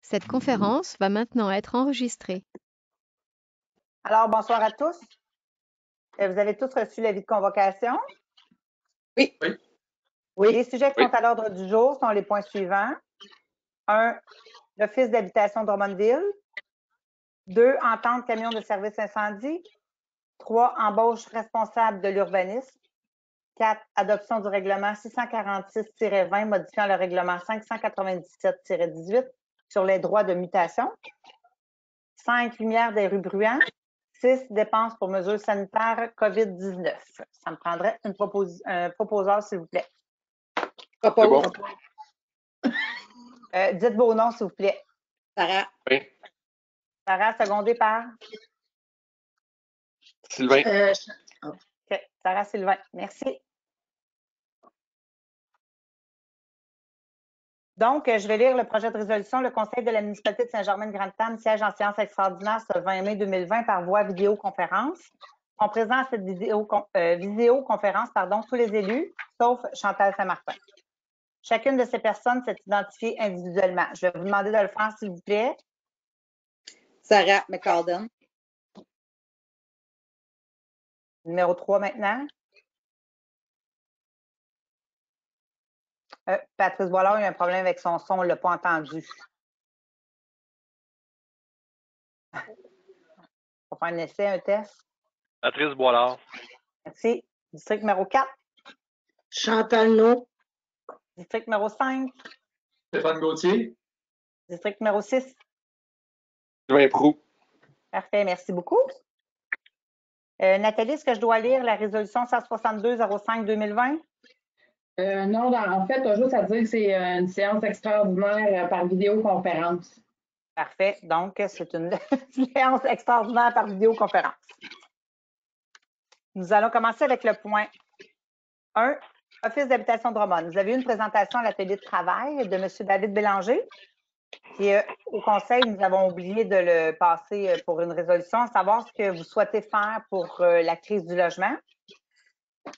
Cette conférence va maintenant être enregistrée. Alors, bonsoir à tous. Vous avez tous reçu l'avis de convocation? Oui. Les sujets qui sont à l'ordre du jour sont les points suivants. 1. L'Office d'habitation Drummondville. 2. Entente camion de service incendie. 3. Embauche responsable de l'urbanisme. 4. Adoption du règlement 646-20 modifiant le règlement 597-18 sur les droits de mutation. 5. Lumière des rues Bruyants. 6. Dépenses pour mesures sanitaires COVID-19. Ça me prendrait un proposeur, s'il vous plaît. Propose. Dites vos noms, s'il vous plaît. Sarah. Oui. Sarah, secondée par? Sylvain. OK. Sarah Sylvain. Merci. Donc, je vais lire le projet de résolution. Le Conseil de la municipalité de Saint-Germain-de-Grande-Tame siège en séance extraordinaire ce 20 mai 2020 par voie vidéoconférence. Sont présents à cette vidéoconférence tous les élus, sauf Chantal Saint-Martin. Chacune de ces personnes s'est identifiée individuellement. Je vais vous demander de le faire, s'il vous plaît. Sarah McCalden. Numéro 3 maintenant. Patrice Boilard, il y a un problème avec son son, on ne l'a pas entendu. On va faire un essai, un test. Patrice Boilard. Merci. District numéro 4. Chantal No. District numéro 5. Stéphane Gauthier. District numéro 6. Sylvain Proulx. Parfait, merci beaucoup. Nathalie, est-ce que je dois lire la résolution 162-05-2020? Non, en fait, tu as juste à dire que c'est une séance extraordinaire par vidéoconférence. Parfait. Donc, c'est une séance extraordinaire par vidéoconférence. Nous allons commencer avec le point 1, Office d'habitation Drummond. Vous avez eu une présentation à l'atelier de travail de M. David Bélanger. Et au Conseil, nous avons oublié de le passer pour une résolution, à savoir ce que vous souhaitez faire pour la crise du logement.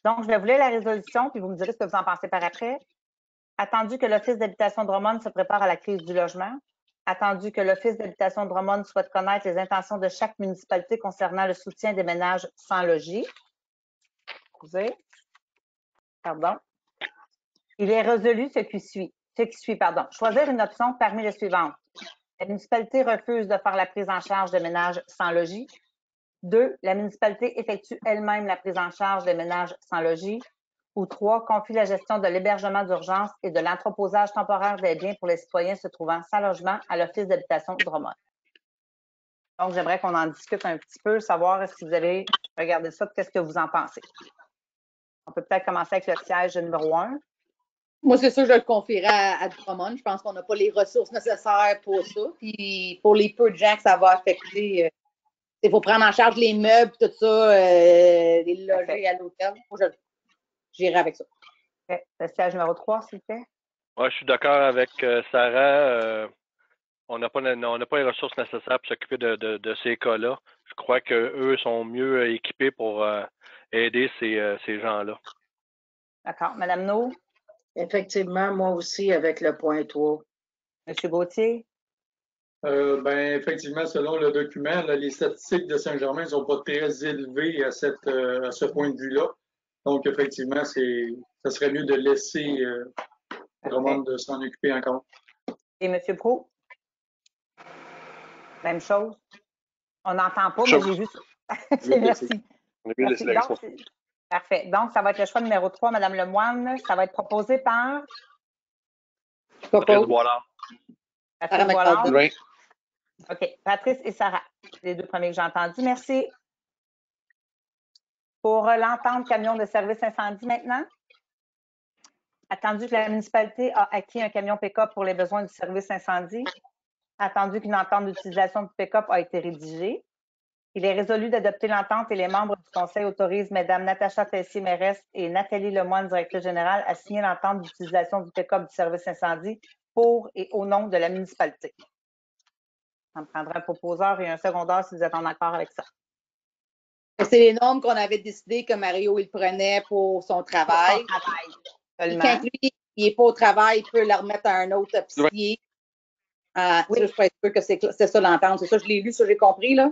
Donc, je vais vous lire la résolution, puis vous me direz ce que vous en pensez par après. Attendu que l'Office d'habitation Drummond se prépare à la crise du logement. Attendu que l'Office d'habitation Drummond souhaite connaître les intentions de chaque municipalité concernant le soutien des ménages sans logis. Pardon. Il est résolu ce qui suit. Choisir une option parmi les suivantes. La municipalité refuse de faire la prise en charge des ménages sans logis. 2. La municipalité effectue elle-même la prise en charge des ménages sans logis. Ou 3. Confie la gestion de l'hébergement d'urgence et de l'entreposage temporaire des biens pour les citoyens se trouvant sans logement à l'Office d'habitation Drummond. Donc, j'aimerais qu'on en discute un petit peu, savoir si vous avez regardé ça, qu'est-ce que vous en pensez. On peut peut-être commencer avec le siège numéro 1. Moi, c'est sûr que je le confierai à Drummond. Je pense qu'on n'a pas les ressources nécessaires pour ça. Puis pour les peu de gens que ça va affecter, il faut prendre en charge les meubles, tout ça, les loger à l'hôtel. Moi, j'irai avec ça. Okay. Le siège numéro 3, s'il vous plaît. Moi, je suis d'accord avec Sarah. On n'a pas les ressources nécessaires pour s'occuper de ces cas-là. Je crois qu'eux sont mieux équipés pour aider ces gens-là. D'accord. Madame No? Effectivement, moi aussi, avec le point 3. Monsieur Gauthier? Effectivement, selon le document, là, les statistiques de Saint-Germain ne sont pas très élevées à ce point de vue-là. Donc, effectivement, ça serait mieux de laisser Drummond de s'en occuper encore. Et M. Proulx? Même chose. On n'entend pas, mais j'ai vu ça. Merci. On a bien laissé la réponse. Parfait. Donc, ça va être le choix numéro 3, Mme Lemoine. Ça va être proposé par? Patrice Boilard. Patrice Boilard. Oui. OK. Patrice et Sarah. Les deux premiers que j'ai entendus. Merci. Pour l'entente camion de service incendie maintenant. Attendu que la municipalité a acquis un camion pick-up pour les besoins du service incendie. Attendu qu'une entente d'utilisation du pick-up a été rédigée. Il est résolu d'adopter l'entente et les membres du Conseil autorisent Mme Natacha Tessier-Mérès et Nathalie Lemoine, directrice générale, à signer l'entente d'utilisation du pick-up du service incendie pour et au nom de la municipalité. Ça me prendra un proposeur et un secondaire si vous êtes en accord avec ça. C'est les nombres qu'on avait décidé que Mario il prenait pour son travail. Seulement. Quand lui, il n'est pas au travail, il peut le remettre à un autre officier. Oui. Ça, je suis pas sûre que c'est ça l'entente. C'est ça, je l'ai lu, ça, j'ai compris, là.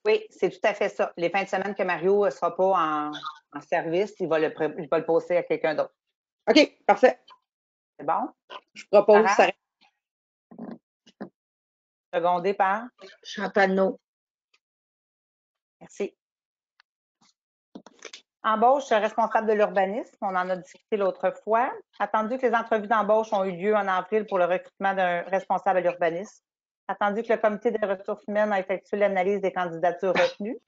Oui, c'est tout à fait ça. Les fins de semaine que Mario ne sera pas en service, il va le poster à quelqu'un d'autre. OK, parfait. C'est bon? Je propose Sarah? ça. Secondé par? Chantal No. Merci. Embauche responsable de l'urbanisme. On en a discuté l'autre fois. Attendu que les entrevues d'embauche ont eu lieu en avril pour le recrutement d'un responsable à l'urbanisme. Attendu que le comité des ressources humaines a effectué l'analyse des candidatures retenues.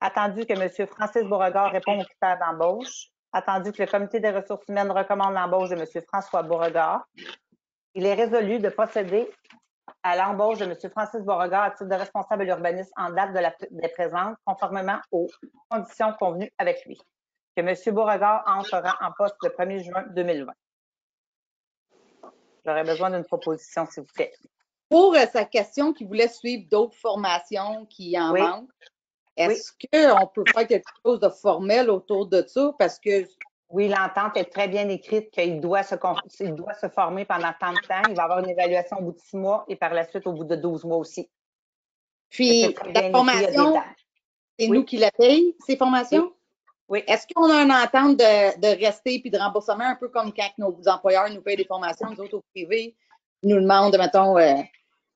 Attendu que M. Francis Beauregard réponde aux critères d'embauche. Attendu que le comité des ressources humaines recommande l'embauche de M. François Beauregard. Il est résolu de procéder à l'embauche de M. Francis Beauregard à titre de responsable de l'urbanisme en date des présentes, conformément aux conditions convenues avec lui. Que M. Beauregard entrera en poste le 1er juin 2020. J'aurais besoin d'une proposition, s'il vous plaît. Pour sa question qui voulait suivre d'autres formations qui en manquent, est-ce qu'on peut faire quelque chose de formel autour de ça? Parce que oui, l'entente est très bien écrite qu'il doit se former pendant tant de temps. Il va avoir une évaluation au bout de 6 mois et par la suite au bout de 12 mois aussi. Puis, la formation, c'est nous qui la payons, ces formations? Oui. Est-ce qu'on a une entente de rester puis de remboursement, un peu comme quand nos employeurs nous payent des formations, nous autres au privé, ils nous demandent, mettons,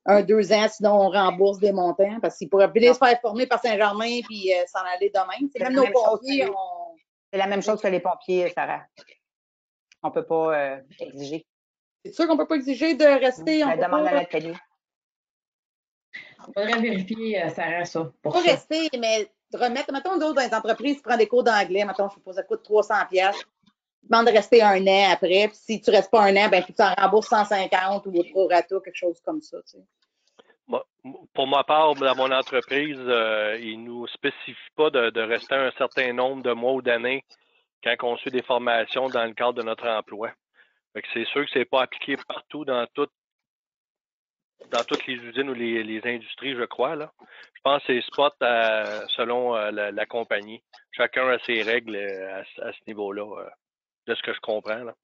1-2 ans, sinon on rembourse des montants, parce qu'ils pourraient bien se faire former par Saint-Germain puis s'en aller demain. C'est même nos pompiers, c'est la même chose que les pompiers, Sarah. On ne peut pas exiger. C'est sûr qu'on ne peut pas exiger de rester. On demande à Nathalie. Il faudrait vérifier, Sarah, ça. Pas rester, mais remettre, mettons, d'autres dans les entreprises qui prennent des cours d'anglais, mettons, je sais pas, ça coûte 300$. Ils demandent de rester 1 an après, puis si tu ne restes pas 1 an, ben, tu en rembourses 150 ou au prorata, quelque chose comme ça, tu sais. Pour ma part, dans mon entreprise, ils ne nous spécifient pas de rester un certain nombre de mois ou d'années quand on suit des formations dans le cadre de notre emploi. C'est sûr que ce n'est pas appliqué partout dans toutes les usines ou les industries, je crois. Là. Je pense que c'est spot selon la compagnie. Chacun a ses règles à ce niveau-là, de ce que je comprends. Là.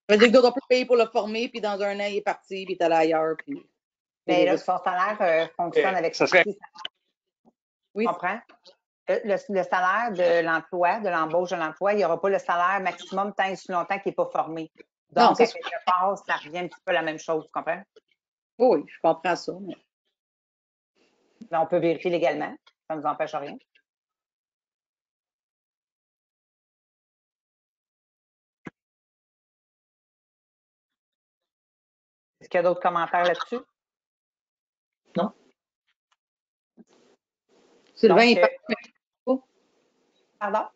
Ça veut dire que d'autres, on peut payer pour le former, puis dans 1 an, il est parti, puis il est allé ailleurs. Puis... Mais là, son salaire fonctionne avec ça. Oui. Tu comprends? Le salaire de l'emploi, de l'embauche de l'emploi, il n'y aura pas le salaire maximum tant et si longtemps qu'il n'est pas formé. Donc, à quelque part, ça revient un petit peu à la même chose, tu comprends? Oui, je comprends ça. Mais on peut vérifier légalement. Ça ne nous empêche rien. Est-ce qu'il y a d'autres commentaires là-dessus? Non. Sylvain, il parle. Pardon?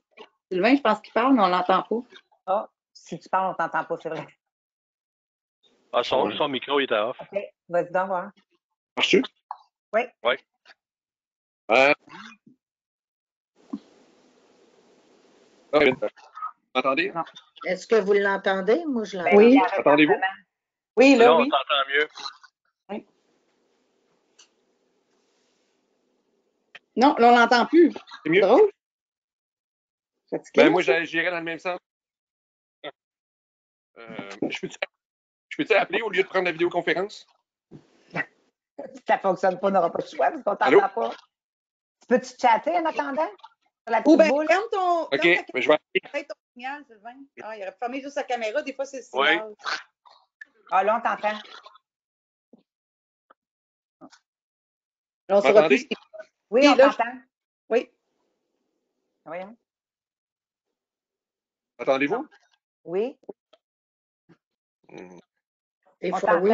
Sylvain, je pense qu'il parle, mais on ne l'entend pas. Ah, si tu parles, on ne t'entend pas, c'est vrai. Ah, son micro est off. OK. Vas-y donc, voir. Marche-tu? Oui. Oui. Vous m'entendez? Est-ce que vous l'entendez? Moi, je l'entends. Oui. Entendez-vous? Oui, là, oui. On t'entend mieux. Oui. Non, là, on l'entend plus. C'est mieux? Drôle. Ben, moi, j'irais dans le même sens. Je peux-tu appeler au lieu de prendre la vidéoconférence? Si ça ne fonctionne pas, on n'aura pas de choix parce qu'on ne t'entend pas. Peux-tu chatter en attendant? Ou bien, ferme ton. OK, mais je vais appeler ton signal, Sylvain. Ah, il aurait fermé juste sa caméra. Des fois, c'est le signal. Oui. Ah, là, on t'entend. On saura plus ce qu'il... Oui, on t'entend. Oui. Voyons. Entendez-vous? Oui. Des fois, oui.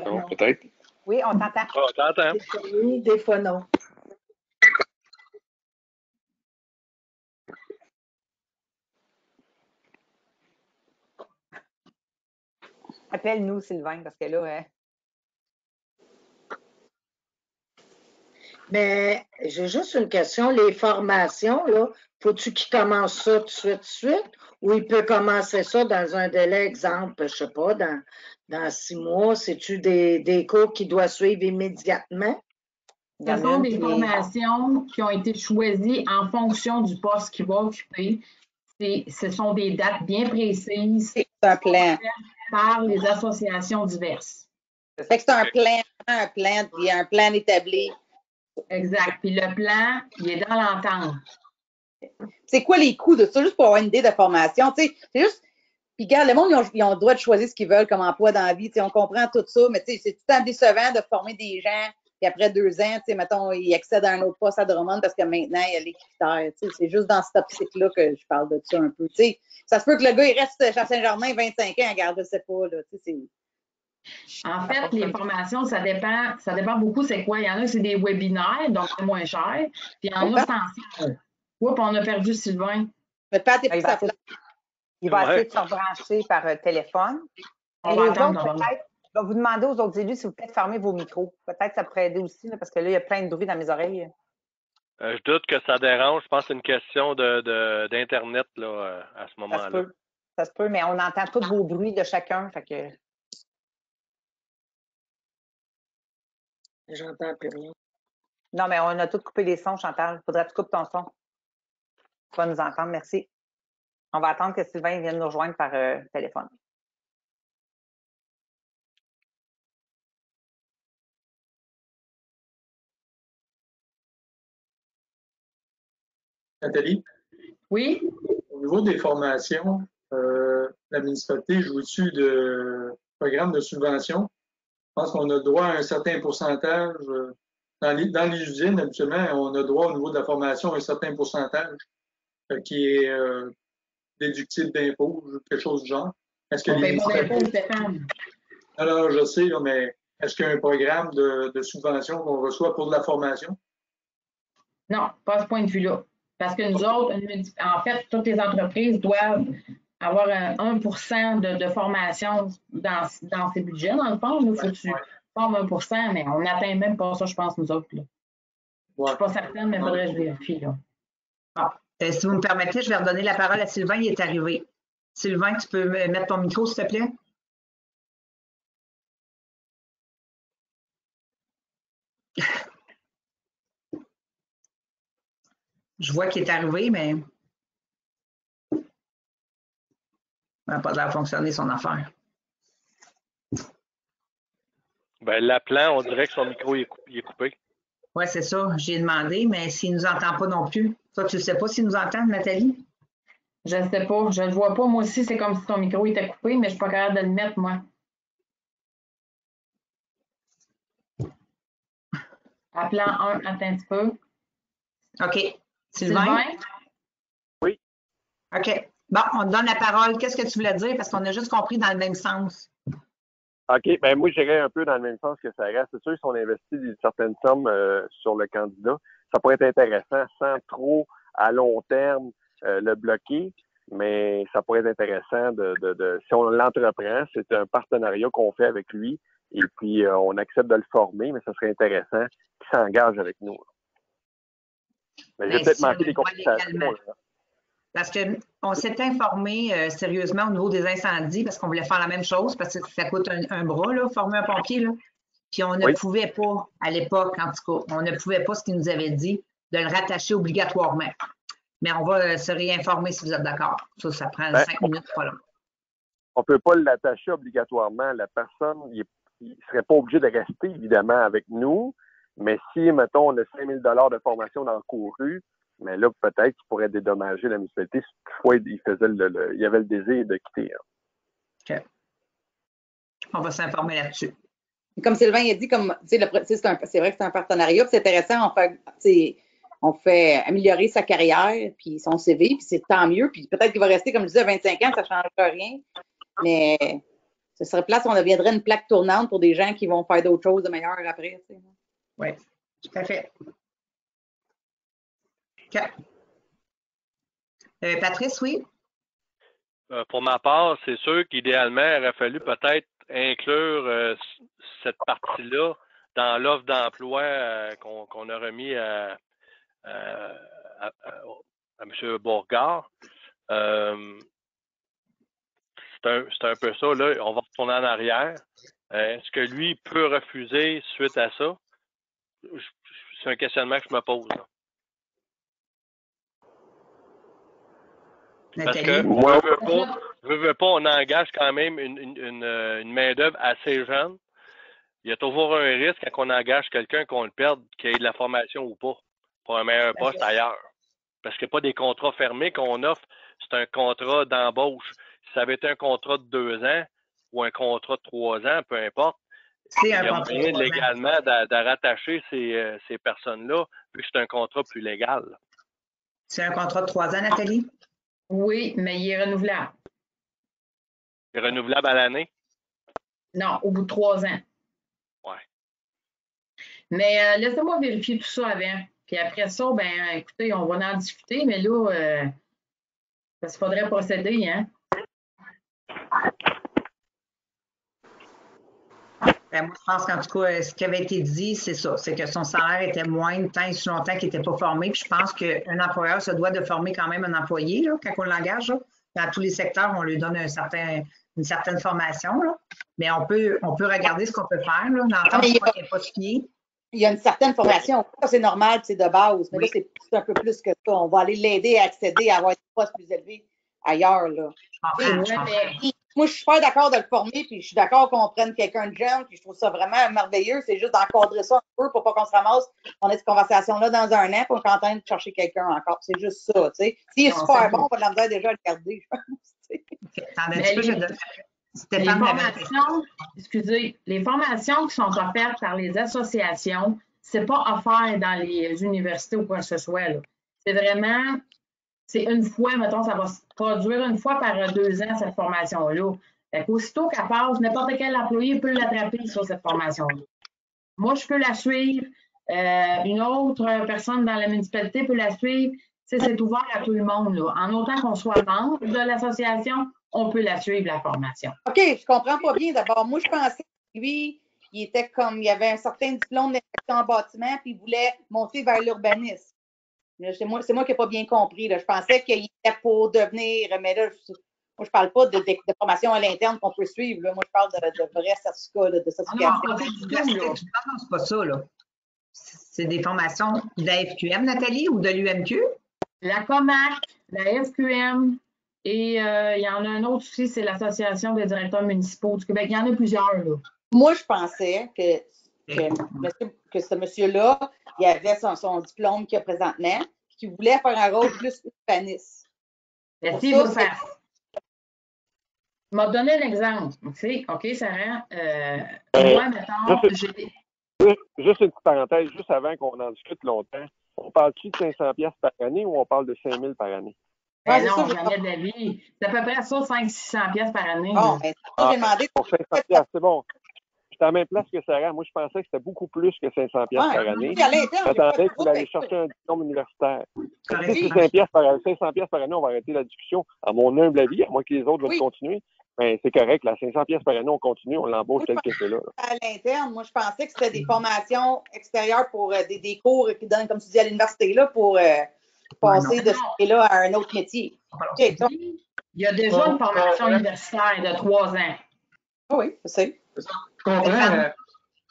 Non, peut-être. Oui, on t'entend. Oh, t'entends. Des fois, oui, des fois, non. Appelle-nous, Sylvain, parce que là... Mais j'ai juste une question. Les formations, là, faut-tu qu'il commence ça tout de suite, ou il peut commencer ça dans un délai, exemple, je ne sais pas, dans 6 mois? C'est-tu des cours qu'il doit suivre immédiatement? Ce sont des formations qui ont été choisies en fonction du poste qu'il va occuper. Ce sont des dates bien précises. C'est un plan. Par les associations diverses. Fait que c'est un plan un plan, il y a un plan établi. Exact. Puis le plan, il est dans l'entente. C'est quoi les coûts de ça, juste pour avoir une idée de formation? Tu sais, c'est juste. Puis, regarde, le monde, ils ont le droit de choisir ce qu'ils veulent comme emploi dans la vie. Tu sais, on comprend tout ça, mais tu sais, c'est tout le temps décevant de former des gens, puis après 2 ans, tu sais, mettons, ils accèdent à un autre poste à Drummond parce que maintenant, il y a les critères. Tu sais, c'est juste dans cette optique-là que je parle de ça un peu. Tu sais, ça se peut que le gars, il reste à Saint-Germain 25 ans, regarde, je sais pas, là. Tu sais, En fait, les formations, ça dépend beaucoup c'est quoi. Il y en a, c'est des webinaires, donc c'est moins cher. Puis il y en a, c'est en salle. Oups, on a perdu Sylvain. mais Pat, t'es Il plus va sa essayer, place. il va essayer Ouais. de se rebrancher par téléphone. On Et va les attendre autres, d'abord. peut-être, je vais vous demander aux autres élus si vous peut-être fermer vos micros. Peut-être que ça pourrait aider aussi, là, parce que là, il y a plein de bruit dans mes oreilles. Je doute que ça dérange. Je pense que c'est une question d'Internet là, à ce Ça se moment-là. peut. Ça se peut, mais on entend tous vos bruits de chacun. Fait que... J'entends plus rien. Non, mais on a tous coupé les sons, Chantal. Faudrait que tu coupes ton son. Tu vas nous entendre, merci. On va attendre que Sylvain vienne nous rejoindre par téléphone. Nathalie, Oui? au niveau des formations, la municipalité joue-tu de programme de subvention? Je pense qu'on a droit à un certain pourcentage. Dans les usines, habituellement, on a droit au niveau de la formation à un certain pourcentage qui est déductible d'impôts, quelque chose du genre. Est-ce que On ne les paye pas municipalités... d'impôts, Stéphane. Alors, je sais, là, mais est-ce qu'il y a un programme de subvention qu'on reçoit pour de la formation? Non, pas à ce point de vue-là. Parce que nous autres, en fait, toutes les entreprises doivent avoir un 1% de formation dans ces budgets, dans le fond. Il faut que tu formes 1%, mais on n'atteint même pas ça, je pense, nous autres. Là. Je ne suis pas certaine, mais il faudrait que je vérifie. Là. Bon. Si vous me permettez, je vais redonner la parole à Sylvain, il est arrivé. Sylvain, tu peux mettre ton micro, s'il te plaît? Je vois qu'il est arrivé, mais ça n'a pas l'air de fonctionner son affaire. Ben, l'appelant, on dirait que son micro il est coupé. Oui, c'est ça. J'ai demandé, mais s'il ne nous entend pas non plus. Toi, tu ne sais pas s'il nous entend, Nathalie? Je ne sais pas. Je ne le vois pas. Moi aussi, c'est comme si ton micro était coupé, mais je ne suis pas capable de le mettre, moi. Appelant 1, attends un petit peu. OK. Sylvain? Oui. OK. Bon, on te donne la parole. Qu'est-ce que tu voulais dire? Parce qu'on a juste compris dans le même sens. OK. Ben moi, j'irais un peu dans le même sens que ça reste. C'est sûr, si on investit une certaine somme sur le candidat, ça pourrait être intéressant sans trop, à long terme, le bloquer. Mais ça pourrait être intéressant si on l'entreprend, c'est un partenariat qu'on fait avec lui et puis on accepte de le former, mais ça serait intéressant qu'il s'engage avec nous. Mais j'ai peut-être manqué des conversations. Parce qu'on s'est informé sérieusement au niveau des incendies parce qu'on voulait faire la même chose parce que ça coûte un bras, là, former un pompier. Là. Puis on ne pouvait pas, à l'époque en tout cas, on ne pouvait pas, ce qu'il nous avait dit, de le rattacher obligatoirement. Mais on va se réinformer si vous êtes d'accord. Ça prend 5 minutes, pas long. On ne peut pas l'attacher obligatoirement. La personne, il ne serait pas obligé de rester, évidemment, avec nous. Mais si, mettons, on a 5 000 $ de formation d'encouru, mais là, peut-être qu'il pourrait dédommager la municipalité si toutefois il y avait le désir de quitter. Hein. OK. On va s'informer là-dessus. Comme Sylvain a dit, c'est vrai que c'est un partenariat, puis c'est intéressant, on fait améliorer sa carrière, puis son CV, puis c'est tant mieux, puis peut-être qu'il va rester, comme je disais, 25 ans, ça ne changera rien, mais ce serait place, on deviendrait une plaque tournante pour des gens qui vont faire d'autres choses de meilleures après. Tu sais. Oui, tout à fait. OK. Patrice, oui? Pour ma part, c'est sûr qu'idéalement, il aurait fallu peut-être inclure cette partie-là dans l'offre d'emploi qu'on a remis à M. Bourgard. C'est un peu ça, là. On va retourner en arrière. Est-ce que lui peut refuser suite à ça? C'est un questionnement que je me pose. Là. Parce que, veux pas, on engage quand même une main-d'œuvre assez jeune. Il y a toujours un risque quand on engage quelqu'un qu'on le perde, qu'il y ait de la formation ou pas, pour un meilleur poste ailleurs. Parce qu'il n'y a pas des contrats fermés qu'on offre, c'est un contrat d'embauche. Si ça avait été un contrat de 2 ans ou un contrat de 3 ans, peu importe, il y a moyen légalement de rattacher ces personnes-là, vu que c'est un contrat plus légal. C'est un contrat de 3 ans, Nathalie? Oui, mais il est renouvelable. C'est renouvelable à l'année? Non, au bout de 3 ans. Ouais. Mais laissez-moi vérifier tout ça avant. Puis après ça, ben écoutez, on va en discuter, mais là, parce qu'il faudrait procéder, hein? Ben, moi, je pense qu'en tout cas, ce qui avait été dit, c'est ça. C'est que son salaire était moindre tant et si longtemps qu'il n'était pas formé. Puis je pense qu'un employeur se doit de former quand même un employé là, quand on l'engage. Là. Dans tous les secteurs, on lui donne une certaine formation. Là. Mais on peut regarder ce qu'on peut faire. L'entente n'est pas signée. Il y a une certaine formation. Ça, c'est normal, c'est de base. Mais là, c'est un peu plus que ça. On va aller l'aider à accéder à avoir des postes plus élevés ailleurs. Là. Moi, je suis pas d'accord de le former, puis je suis d'accord qu'on prenne quelqu'un de jeune, puis je trouve ça vraiment merveilleux. C'est juste d'encadrer ça un peu pour pas qu'on se ramasse. On ait cette conversation-là dans un an, puis on est en train de chercher quelqu'un encore. C'est juste ça, tu sais. S'il est super bon, on va l'enlever déjà à le garder, je pense. Les formations qui sont offertes par les associations, c'est pas offert dans les universités ou quoi que ce soit. C'est vraiment, c'est une fois, mettons, ça va se produire une fois par 2 ans, cette formation-là. Aussitôt qu'elle passe, n'importe quel employé peut l'attraper sur cette formation-là. Moi, je peux la suivre. Une autre personne dans la municipalité peut la suivre. C'est ouvert à tout le monde. Là. En autant qu'on soit membre de l'association, on peut la suivre, la formation. OK, je comprends pas bien. D'abord, moi, je pensais que lui, il avait un certain diplôme d'inspection en bâtiment, puis il voulait monter vers l'urbanisme. C'est moi qui n'ai pas bien compris. Là. Je pensais qu'il était pour devenir, mais là, moi, je ne parle pas de formation à l'interne qu'on peut suivre. Là. Moi, je parle de vrais certificats, de certification. Non, c'est pas ça. Là. C'est des formations de la FQM, Nathalie, ou de l'UMQ? La COMAC, la FQM, et il y en a un autre aussi, c'est l'Association des directeurs municipaux du Québec. Il y en a plusieurs. Là. Moi, je pensais que ce monsieur-là, il avait son diplôme qu'il a présentement, qu'il voulait faire un rôle plus urbaniste. Il m'a donné un exemple. OK, Sarah. Moi, mettons, juste une petite parenthèse, juste avant qu'on en discute longtemps, on parle-tu de 500$ par année ou on parle de 5 000 par année? Non, jamais de la vie. C'est à peu près ça, 500-600$ par année. Bon, j'ai demandé. Pour 500$, c'est bon. J'étais à la même place que Sarah. Moi, je pensais que c'était beaucoup plus que 500$ par année. J'attendais qu'il allait chercher un diplôme universitaire. Si 500$ par année, on va arrêter la discussion. À mon humble avis, à moins que les autres veulent continuer, ben, c'est correct. Là, 500$ par année, on continue, on l'embauche tel que c'est là. À l'interne, moi, je pensais que c'était des formations extérieures pour des cours qui donnent, comme tu dis, à l'université, là, pour passer de ce là à un autre métier. Okay, il y a déjà une formation universitaire de 3 ans. Oui, je sais. Je comprends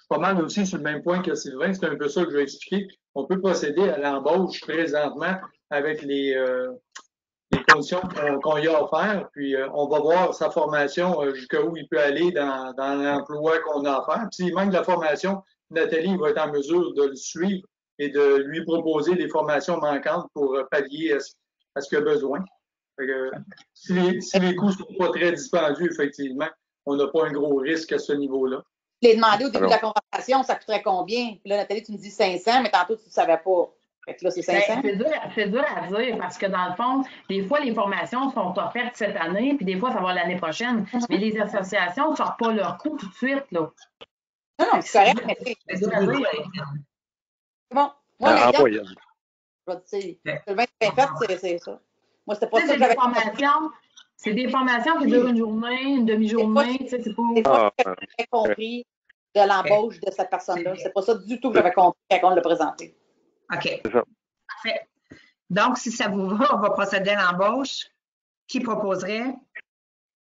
pas mal aussi sur le même point que Sylvain. C'est un peu ça que je vais expliquer. On peut procéder à l'embauche présentement avec les conditions qu'on y a offert. Puis on va voir sa formation jusqu'où il peut aller dans l'emploi qu'on a offert. Puis s'il manque de la formation, Nathalie va être en mesure de le suivre et de lui proposer des formations manquantes pour pallier à ce qu'il a besoin. Si les coûts ne sont pas très dispendieux, effectivement, on n'a pas un gros risque à ce niveau-là. Je l'ai demandé au début de la conversation, ça coûterait combien? Puis là, Nathalie, tu me dis 500, mais tantôt, tu ne savais pas. Fait que là, c'est 500. C'est dur à dire parce que dans le fond, des fois, les formations sont offertes cette année, puis des fois, ça va l'année prochaine. Mais les associations ne sortent pas leur coût tout de suite. Là. Non, c'est correct, mais c'est dur à dire. Bon, moi, l'interne, je vais te dire, le 20 fait, c'est ça. Moi, c'était pas ça que j'avais c'est des formations qui durent une journée, une demi-journée. C'est pas ce que j'avais compris de l'embauche de cette personne-là. C'est pas ça du tout que j'avais compris quand on l'a présenté. OK. Parfait. Donc, si ça vous va, on va procéder à l'embauche. Qui proposerait?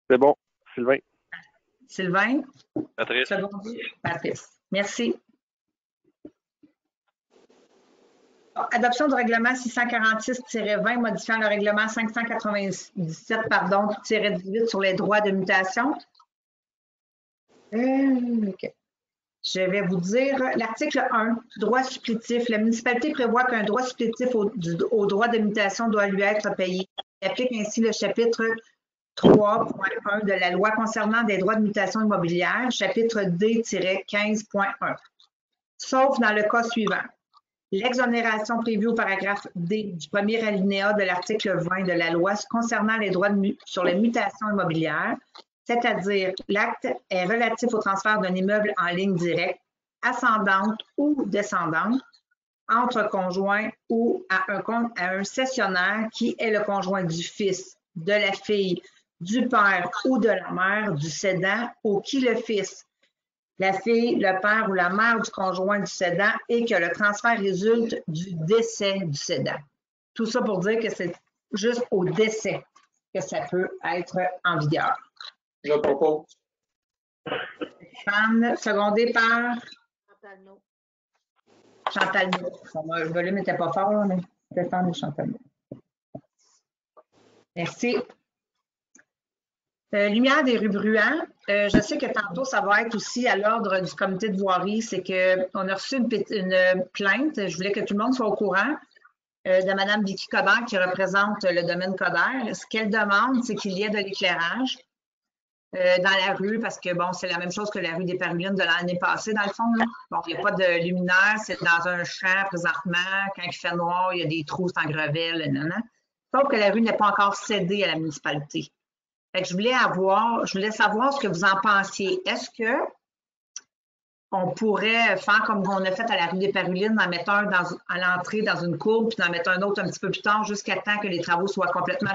C'est bon. Sylvain. Sylvain? Patrice. Patrice. Merci. Adoption du règlement 646-20 modifiant le règlement 597-18 sur les droits de mutation. OK. Je vais vous dire l'article 1, droit supplétif. La municipalité prévoit qu'un droit supplétif au droit de mutation doit lui être payé. Il applique ainsi le chapitre 3.1 de la loi concernant des droits de mutation immobilière, chapitre D-15.1. Sauf dans le cas suivant. L'exonération prévue au paragraphe D du premier alinéa de l'article 20 de la loi concernant les droits sur les mutations immobilières, c'est-à-dire l'acte est relatif au transfert d'un immeuble en ligne directe, ascendante ou descendante, entre conjoints ou à un cessionnaire qui est le conjoint du fils, de la fille, du père ou de la mère du cédant ou qui le fils, la fille, le père ou la mère du conjoint du cédant et que le transfert résulte du décès du cédant. Tout ça pour dire que c'est juste au décès que ça peut être en vigueur. Je propose. Stéphane, secondé par Chantal No. Chantal No. Le volume n'était pas fort, mais Stéphane et Chantal No. Merci. Lumière des rues Bruant. Je sais que tantôt, ça va être aussi à l'ordre du comité de voirie. C'est qu'on a reçu une plainte. Je voulais que tout le monde soit au courant de Mme Vicky Coderre qui représente le domaine Coderre. Ce qu'elle demande, c'est qu'il y ait de l'éclairage dans la rue parce que, bon, c'est la même chose que la rue des Parulines de l'année passée, dans le fond. Là. Bon, il n'y a pas de luminaire. C'est dans un champ présentement. Quand il fait noir, il y a des trous en gravelle. Sauf que la rue n'est pas encore cédée à la municipalité. Fait que je voulais savoir ce que vous en pensiez. Est-ce que on pourrait faire comme on a fait à la rue des Parulines, en mettre un à l'entrée dans une courbe, puis d'en mettre un autre un petit peu plus tard, jusqu'à temps que les travaux soient complètement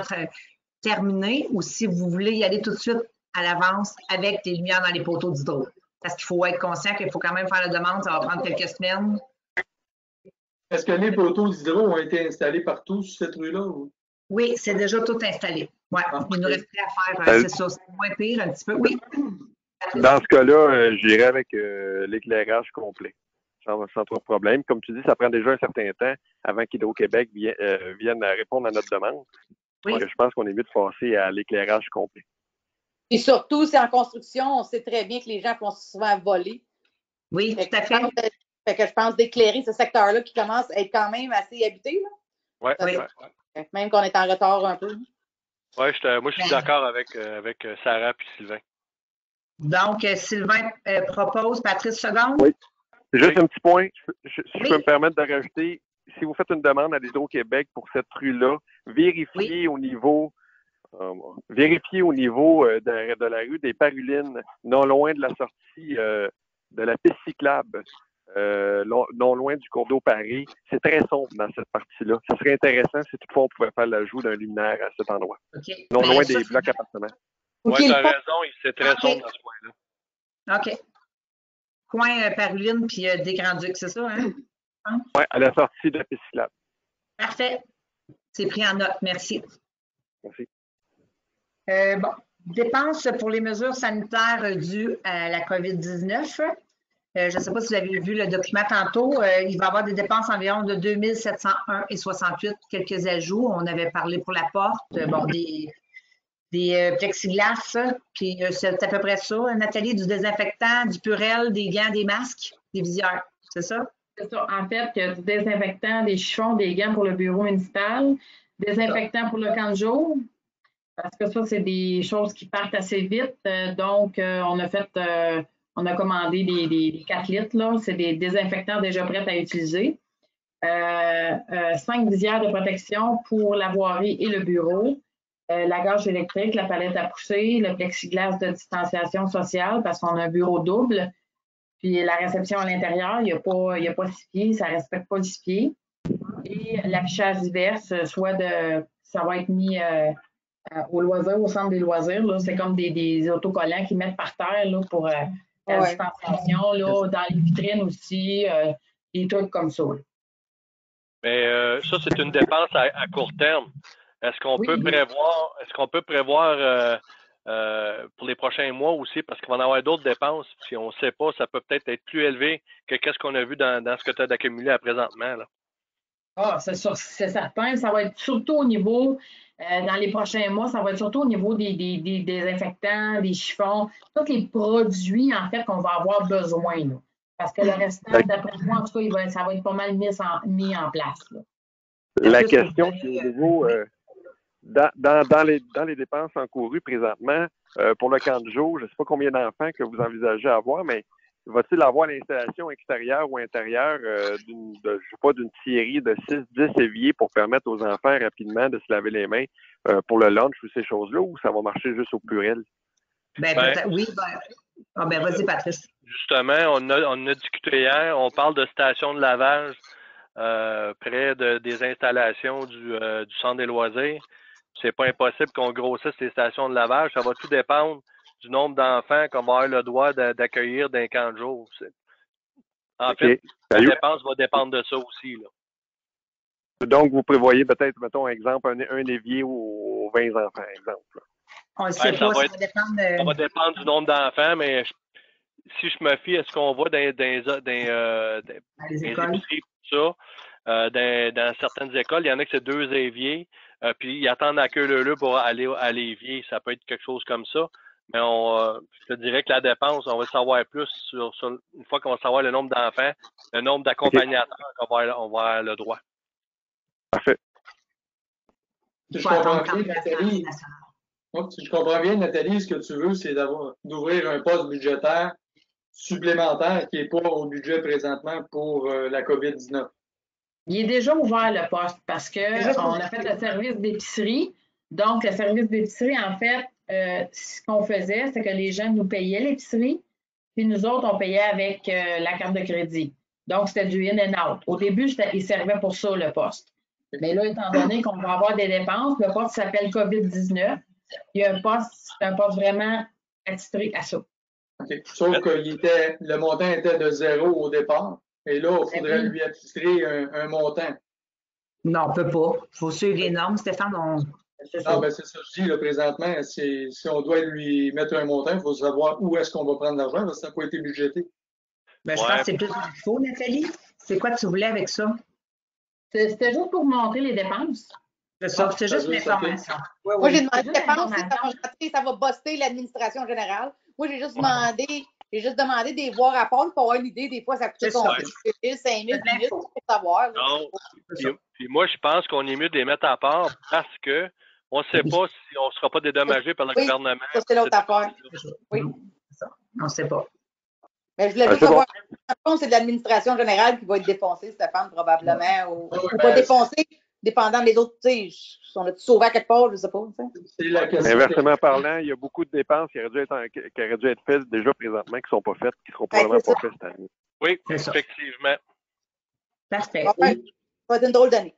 terminés, ou si vous voulez y aller tout de suite à l'avance avec des lumières dans les poteaux d'hydro? Parce qu'il faut être conscient qu'il faut quand même faire la demande, ça va prendre quelques semaines. Est-ce que les poteaux d'hydro ont été installés partout sur cette rue-là? Ou? Oui, c'est déjà tout installé. Ouais, il nous reste à faire, c'est ça, c'est moins pire un petit peu. Oui. Dans ce cas-là, j'irai avec l'éclairage complet, sans trop de problème. Comme tu dis, ça prend déjà un certain temps avant qu'Hydro-Québec vienne répondre à notre demande. Oui. Donc, je pense qu'on est mieux de passer à l'éclairage complet. Et surtout, c'est en construction, on sait très bien que les gens font souvent voler. Oui, tout à fait. Fait que je pense d'éclairer ce secteur-là qui commence à être quand même assez habité. Oui. Même qu'on est en retard un peu. Oui, moi, je suis d'accord avec Sarah et Sylvain. Donc, Sylvain propose, Patrice seconde. Oui. Juste un petit point, si je peux me permettre de rajouter, si vous faites une demande à l'Hydro-Québec pour cette rue-là, vérifiez au niveau de la rue des Parulines, non loin de la sortie de la piste cyclable, non loin du cours d'eau Paris. C'est très sombre dans cette partie-là. Ce serait intéressant si toutefois on pouvait faire l'ajout d'un luminaire à cet endroit. Okay. Non loin des blocs appartements. Oui, tu as raison, c'est très sombre dans ce coin-là. OK. Coin Paruline puis des Grands-Ducs, c'est ça, hein? Oui, à la sortie de la piste cyclable. Parfait. C'est pris en note. Merci. Merci. Bon. Dépenses pour les mesures sanitaires dues à la COVID-19. Je ne sais pas si vous avez vu le document tantôt. Il va y avoir des dépenses environ de 2 701,68, quelques ajouts. On avait parlé pour la porte, bon, des plexiglas, puis c'est à peu près ça. Nathalie, du désinfectant, du purel, des gants, des masques, des visières, c'est ça? C'est ça. En fait, il y a du désinfectant, des chiffons, des gants pour le bureau municipal, désinfectant pour le camp de jour, parce que ça, c'est des choses qui partent assez vite. Donc, on a commandé des 4 litres, là. C'est des désinfectants déjà prêts à utiliser. 5 visières de protection pour la voirie et le bureau. La gorge électrique, la palette à pousser, le plexiglas de distanciation sociale parce qu'on a un bureau double. Puis la réception à l'intérieur, il n'y a pas 6 pieds, ça ne respecte pas 6 pieds. Et l'affichage divers, ça va être mis au loisir, au centre des loisirs. C'est comme des autocollants qu'ils mettent par terre là, pour la distanciation, là, dans les vitrines aussi, des trucs comme ça. Là. Mais ça, c'est une dépense à court terme. Est-ce qu'on peut prévoir pour les prochains mois aussi, parce qu'il va y en avoir d'autres dépenses, si on ne sait pas, ça peut peut-être être plus élevé que ce qu'on a vu dans ce que tu as d'accumulé à présentement. Là. Ah, c'est certain. Ça va être surtout au niveau, dans les prochains mois, ça va être surtout au niveau des désinfectants, des chiffons, tous les produits, en fait, qu'on va avoir besoin. Là. Parce que le restant, d'après moi, en tout cas, ça va être pas mal mis en place. Là. La question qui est au niveau, dans les dépenses encourues présentement, pour le camp de jour, je ne sais pas combien d'enfants que vous envisagez avoir, mais va-t-il avoir l'installation extérieure ou intérieure d'une série de 6-10 éviers pour permettre aux enfants rapidement de se laver les mains pour le lunch ou ces choses-là, ou ça va marcher juste au pluriel? Oui, vas-y, Patrice. Justement, on a discuté hier, on parle de stations de lavage près des installations du centre des loisirs. C'est pas impossible qu'on grossisse les stations de lavage. Ça va tout dépendre du nombre d'enfants qu'on va avoir le droit d'accueillir d'un camp de jour. En fait, la dépense va dépendre de ça aussi. Là. Donc, vous prévoyez peut-être, mettons, exemple, un évier aux 20 enfants, exemple. On ne sait pas, ça va dépendre du nombre d'enfants, mais si je me fie à ce qu'on voit dans les épiceries, tout ça, dans certaines écoles, il y en a que c'est 2 éviers, puis ils attendent la queue leu pour aller à l'évier. Ça peut être quelque chose comme ça. Mais je te dirais que la dépense, on va savoir plus sur une fois qu'on va savoir le nombre d'enfants, le nombre d'accompagnateurs qu'on va avoir le droit. Parfait. Si je comprends bien, Nathalie, ce que tu veux, c'est d'ouvrir un poste budgétaire supplémentaire qui n'est pas au budget présentement pour la COVID-19. Il est déjà ouvert, le poste, parce qu'on a fait le service d'épicerie. Donc, le service d'épicerie, en fait, ce qu'on faisait, c'est que les gens nous payaient l'épicerie, puis nous autres, on payait avec la carte de crédit. Donc, c'était du in and out. Au début, il servait pour ça, le poste. Mais là, étant donné qu'on va avoir des dépenses, le poste s'appelle COVID-19. Il y a c'est un poste vraiment attitré à ça. Okay. Sauf que le montant était de 0 au départ. Et là, il faudrait lui attitrer un montant. Non, on ne peut pas. Il faut suivre les normes, Stéphane. C'est ça que je dis là, présentement. Si on doit lui mettre un montant, il faut savoir où est-ce qu'on va prendre l'argent, parce que ça n'a pas été budgété. Je pense que c'est plus qu'il faut, Nathalie. C'est quoi que tu voulais avec ça? C'était juste pour monter les dépenses. C'est ça, c'est juste l'information. Oui. Moi, j'ai demandé des dépenses, ça va buster l'administration générale. Moi, j'ai juste demandé des voies rapports pour avoir une idée. Des fois, ça coûte 5 000, 5 000, 10 000 pour savoir. Non. Puis moi, je pense qu'on est mieux de les mettre à part parce que on ne sait pas si on ne sera pas dédommagé par le gouvernement. Ça, c'est l'autre affaire. Oui. On ne sait pas. Mais je voulais juste savoir, c'est de l'administration générale qui va être défoncée, Stéphane, probablement, ou pas défoncée, dépendant des autres. Tu sais, on a-tu sauvé à quelque part, je ne sais pas. Inversement parlant, il y a beaucoup de dépenses qui auraient dû être faites déjà présentement, qui ne sont pas faites, qui ne seront probablement pas faites cette année. Oui, effectivement. Parfait. Ça va être une drôle d'année.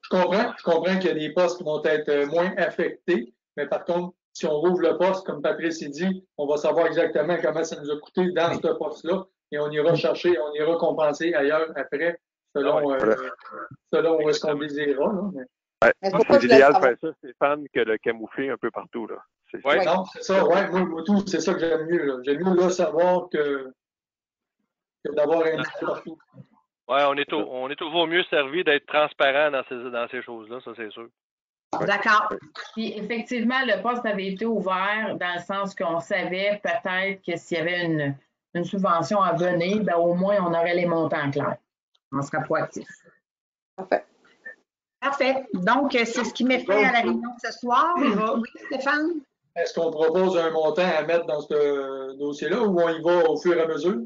Je comprends qu'il y a des postes qui vont être moins affectés, mais par contre, si on rouvre le poste, comme Patrice a dit, on va savoir exactement comment ça nous a coûté dans ce poste-là et on ira chercher, on ira compenser ailleurs après, selon où est-ce qu'on désirera. C'est l'idéal de faire ça, Stéphane, que de camoufler un peu partout. Là. Non, c'est ça. Ouais, moi, tout, c'est ça que j'aime mieux. Là. J'aime mieux là, savoir que d'avoir un peu partout. Oui, on est toujours mieux servi d'être transparent dans ces choses-là, ça c'est sûr. D'accord. Puis effectivement, le poste avait été ouvert dans le sens qu'on savait peut-être que s'il y avait une subvention à venir, ben, au moins on aurait les montants clairs. On sera proactif. Parfait. Donc, c'est ce qui met fin à la réunion de ce soir. Oui, Stéphane? Est-ce qu'on propose un montant à mettre dans ce dossier-là ou on y va au fur et à mesure?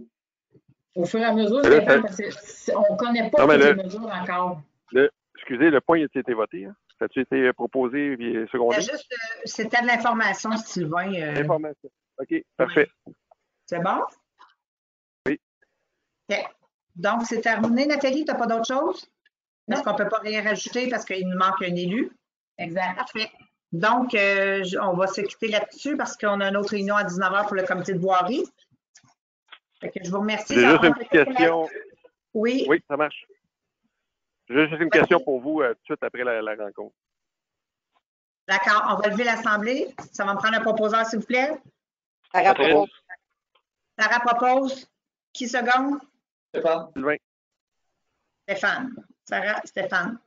Au fur et à mesure, Stéphane, parce qu'on ne connaît pas toutes les mesures encore. Excusez, le point a été voté. Hein? Ça a-tu été proposé et secondé? C'était de l'information, Sylvain. L'information. OK, parfait. C'est bon? Oui. Okay. Donc, c'est terminé, Nathalie? Tu n'as pas d'autre chose? Est-ce qu'on ne peut pas rien rajouter parce qu'il nous manque un élu? Exact. Parfait. Donc, on va se quitter là-dessus parce qu'on a une autre réunion à 19h pour le comité de voirie. Fait que je vous remercie. J'ai juste une petite question. Oui. Oui, ça marche. J'ai juste une question pour vous tout de suite après la rencontre. D'accord. On va lever l'Assemblée. Ça va me prendre un proposeur, s'il vous plaît. Sarah propose. Sarah propose. Qui seconde? Stéphane. Sylvain. Stéphane. Sarah, Stéphane.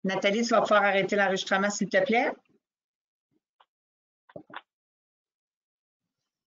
Nathalie, tu vas pouvoir arrêter l'enregistrement, s'il te plaît.